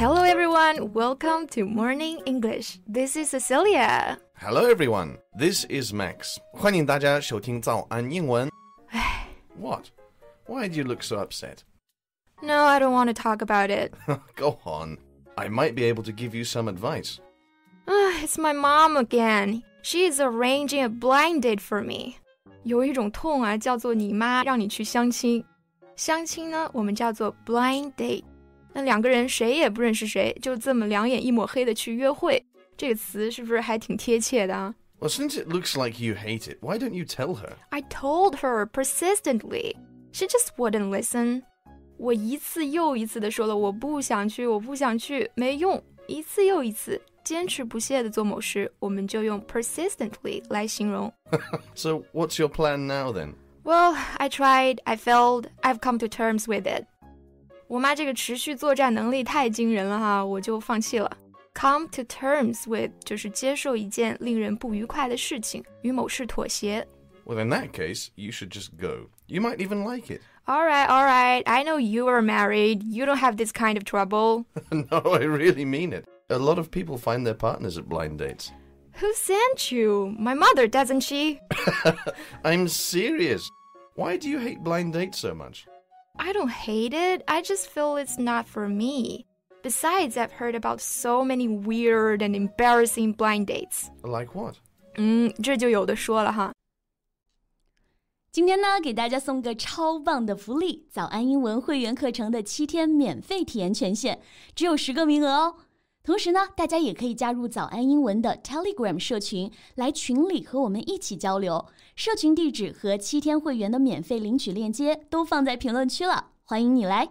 Hello everyone, welcome to Morning English. This is Cecilia. Hello everyone, this is Max. 欢迎大家收听早安英文。What? Why do you look so upset? No, I don't want to talk about it. Go on. I might be able to give you some advice. It's my mom again. She is arranging a blind date for me. 有一种痛啊，叫做你妈让你去相亲。相亲呢，我们叫做 blind date。那两个人谁也不认识谁，就这么两眼一抹黑的去约会，这个词是不是还挺贴切的啊？ Well, since it looks like you hate it, why don't you tell her? I told her persistently. She just wouldn't listen. 我一次又一次的说了我不想去，没用，一次又一次，坚持不懈的做某事，我们就用 persistently 来形容。So what's your plan now then? Well, I tried, I failed, I've come to terms with it. 我妈这个持续作战能力太惊人了哈，我就放弃了。Come to terms with 就是接受一件令人不愉快的事情，与某事妥协。Well, in that case, you should just go. You might even like it. All right. I know you are married. You don't have this kind of trouble. No, I really mean it. A lot of people find their partners at blind dates. Who sent you? My mother, doesn't she? I'm serious. Why do you hate blind dates so much? I don't hate it. I just feel it's not for me. Besides, I've heard about so many weird and embarrassing blind dates. Like what? 这就有的说了哈。今天呢，给大家送个超棒的福利，早安英文会员课程的7天免费体验权限，只有10个名额哦。同时呢，大家也可以加入早安英文的 Telegram 社群，来群里和我们一起交流。社群地址和7天会员的免费领取链接都放在评论区了，欢迎你来。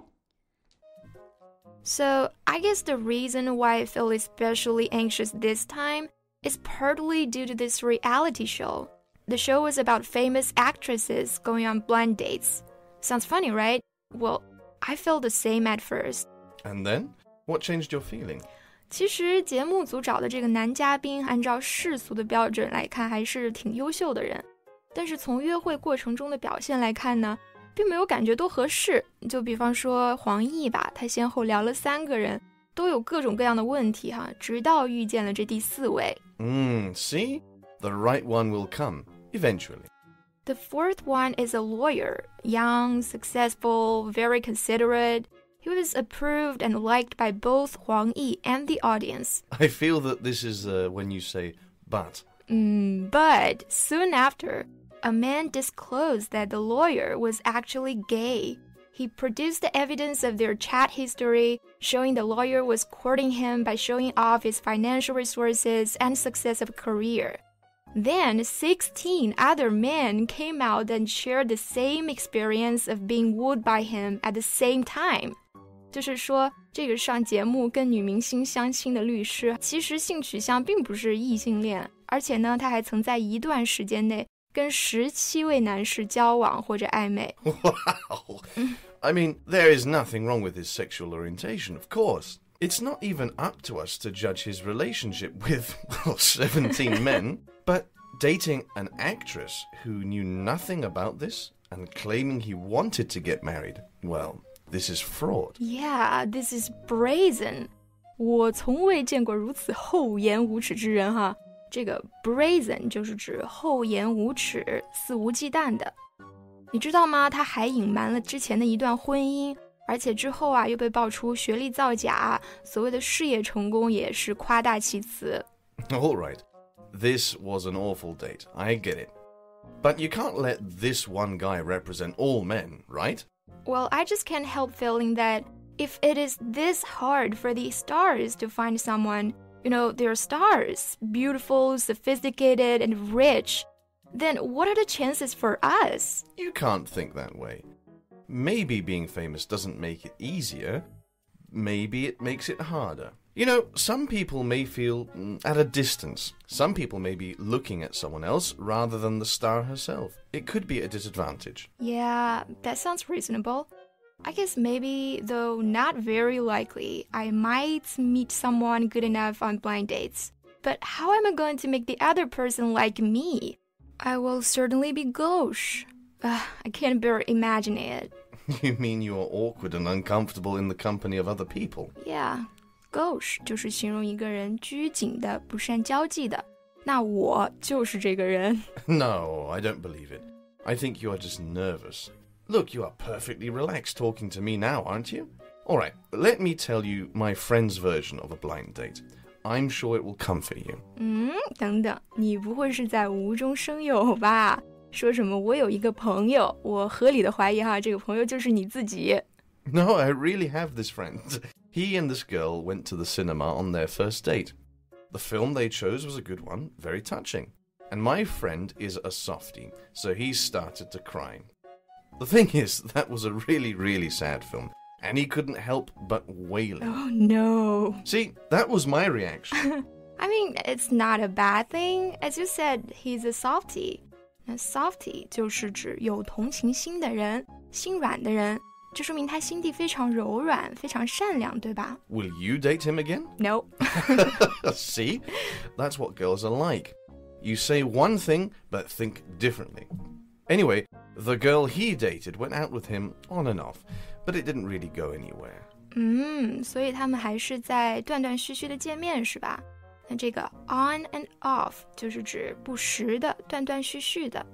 So, I guess the reason why I feel especially anxious this time is partly due to this reality show. The show was about famous actresses going on blind dates. Sounds funny, right? Well, I felt the same at first. And then? What changed your feeling? 其实节目组找的这个男嘉宾，按照世俗的标准来看，还是挺优秀的人。但是从约会过程中的表现来看呢，并没有感觉多合适。就比方说黄奕吧，他先后聊了3个人，都有各种各样的问题哈，直到遇见了这第4位。See? The right one will come, eventually. The fourth one is a lawyer, young, successful, very considerate. He was approved and liked by both Huang Yi and the audience. I feel that this is when you say but. But soon after, a man disclosed that the lawyer was actually gay. He produced the evidence of their chat history, showing the lawyer was courting him by showing off his financial resources and success of a career. Then 16 other men came out and shared the same experience of being wooed by him at the same time. 就是说，这个上节目跟女明星相亲的律师，其实性取向并不是异性恋，而且呢，他还曾在一段时间内跟17位男士交往或者暧昧。Wow! I mean, there is nothing wrong with his sexual orientation, of course. It's not even up to us to judge his relationship with, 17 men. But dating an actress who knew nothing about this and claiming he wanted to get married, well, this is fraud. Yeah, this is brazen. 我从未见过如此厚颜无耻之人哈。这个 brazen 就是指厚颜无耻、肆无忌惮的。你知道吗？他还隐瞒了之前的一段婚姻，而且之后啊又被爆出学历造假，所谓的事业成功也是夸大其词。All right. This was an awful date. I get it. But you can't let this one guy represent all men, right? Well, I just can't help feeling that if it is this hard for these stars to find someone, they're stars, beautiful, sophisticated, and rich, then what are the chances for us? You can't think that way. Maybe being famous doesn't make it easier. Maybe it makes it harder. Some people may feel at a distance. Some people may be looking at someone else rather than the star herself. It could be a disadvantage. Yeah, that sounds reasonable. I guess maybe, though not very likely, I might meet someone good enough on blind dates. But how am I going to make the other person like me? I will certainly be gauche. I can't bear imagining it. You mean you're awkward and uncomfortable in the company of other people? Yeah. gauche 就是形容一个人拘谨的、不善交际的。那我就是这个人。No, I don't believe it. I think you are just nervous. Look, you are perfectly relaxed talking to me now, aren't you? All right, let me tell you my friend's version of a blind date. I'm sure it will comfort you. 等等，你不会是在无中生有吧？说什么我有一个朋友，我合理的怀疑哈，这个朋友就是你自己。No, I really have this friend. He and this girl went to the cinema on their first date. The film they chose was a good one, very touching. And my friend is a softie, so he started to cry. The thing is, that was a really, really sad film, and he couldn't help but wailing. Oh, no. See, that was my reaction. I mean, it's not a bad thing. As you said, he's a softie. 那 softie 就是指有同情心的人，心软的人，这说明他心地非常柔软，非常善良，对吧？ Will you date him again? No. See? That's what girls are like. You say one thing, but think differently. Anyway, the girl he dated went out with him on and off, but it didn't really go anywhere. 所以他们还是在断断续续的见面是吧？那这个 on and off 就是指不时的、断断续续的。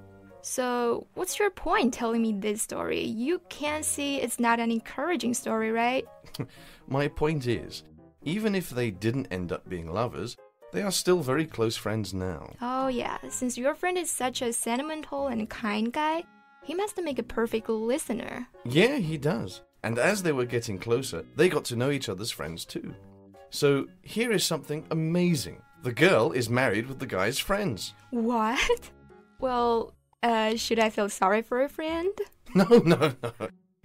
So, what's your point telling me this story? You can't see it's not an encouraging story, right? My point is, even if they didn't end up being lovers, they are still very close friends now. Oh yeah, since your friend is such a sentimental and kind guy, he must make a perfect listener. Yeah, he does. And as they were getting closer, they got to know each other's friends too. So here is something amazing. The girl is married with the guy's friends. What? Well, should I feel sorry for a friend? No.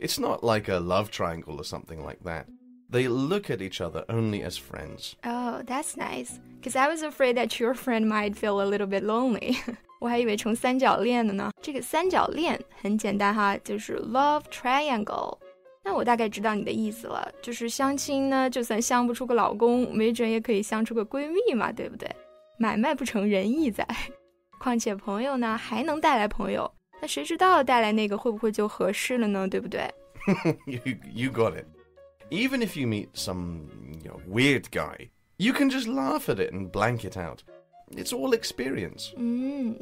It's not like a love triangle or something like that. They look at each other only as friends. Oh, that's nice. Because I was afraid that your friend might feel a little bit lonely. 我还以为成三角恋的呢。这个三角恋很简单哈，就是 love triangle。那我大概知道你的意思了，就是相亲呢，就算相不出个老公，没准也可以相出个闺蜜嘛，对不对？买卖不成仁义在。况且朋友呢，还能带来朋友，那谁知道带来那个会不会就合适了呢？对不对？ You got it. Even if you meet some weird guy, you can just laugh at it and blank it out. It's all experience.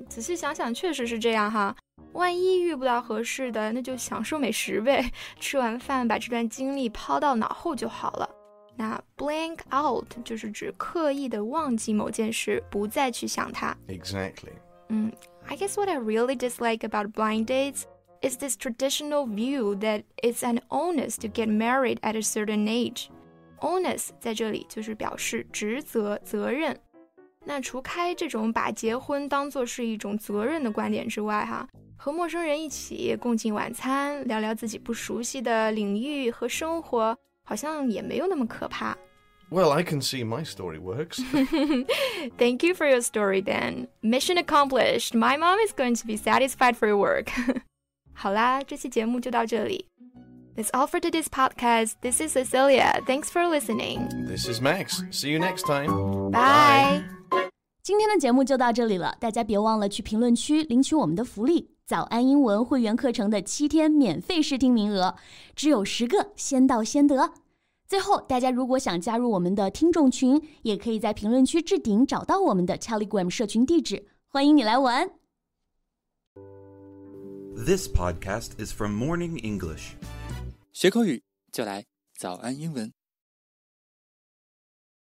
仔细想想确实是这样哈。万一遇不到合适的，那就享受美食呗，吃完饭把这段经历抛到脑后就好了。那 blank out 就是指刻意的忘记某件事，不再去想它。 Exactly. I guess what I really dislike about blind dates is this traditional view that it's an onus to get married at a certain age. Onus 在这里就是表示职责、责任。那除开这种把结婚当作是一种责任的观点之外哈，和陌生人一起共进晚餐，聊聊自己不熟悉的领域和生活，好像也没有那么可怕。Well, I can see my story works. Thank you for your story, Dan. Mission accomplished. My mom is going to be satisfied for your work. 好啦，这期节目就到这里。That's all for today's podcast. This is Cecilia. Thanks for listening. This is Max. See you next time. Bye. 今天的节目就到这里了，大家别忘了去评论区领取我们的福利——早安英文会员课程的7天免费试听名额，只有10个，先到先得。最后，大家如果想加入我们的听众群，也可以在评论区置顶找到我们的 Telegram 社群地址，欢迎你来玩。This podcast is from Morning English. 学口语就来早安英文。